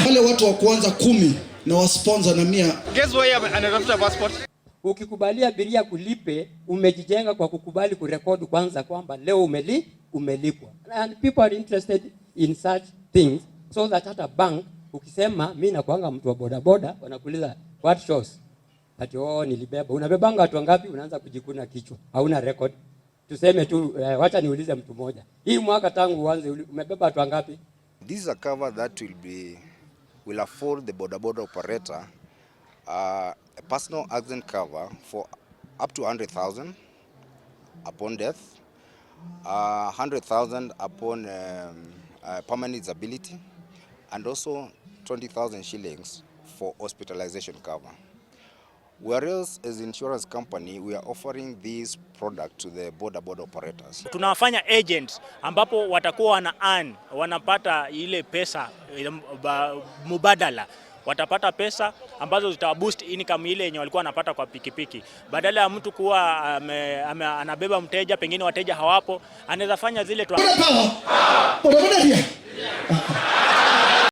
Wale watu wa kuanza 10 na wa sponsor na 100. Guess why anatafuta passport? Ukikubalia abiria kulipe, umejijenga kwa kukubali kurekodi kwanza kwamba leo umelipwa. And people are interested in such things so that hata bank ukisema mimi nakuanga mtu wa bodaboda wanakuuliza what shows? Ati nilibeba. Unabebanga watu wangapi? Unaanza kujikuna kichwa. Hauna record. Tuseme tu wacha niulize mtu mmoja. Hii mwaka tangu uanze umebeba watu wangapi? This is a cover that will afford the bodaboda operator a personal accident cover for up to 100,000 upon death, 100,000 upon permanent disability, and also 20,000 shillings for hospitalization cover. Whereas as insurance company, we are offering this product to the bodaboda operators. Tunawafanya agents ambapo watakuwa wanapata ile pesa mubadala. Watapata pesa ambazo zitaboost income ile yenye walikuwa wanapata kwa pikipiki. Badala ya mtu kuwa anabeba mteja, pengine wateja hawapo, anaweza fanya zile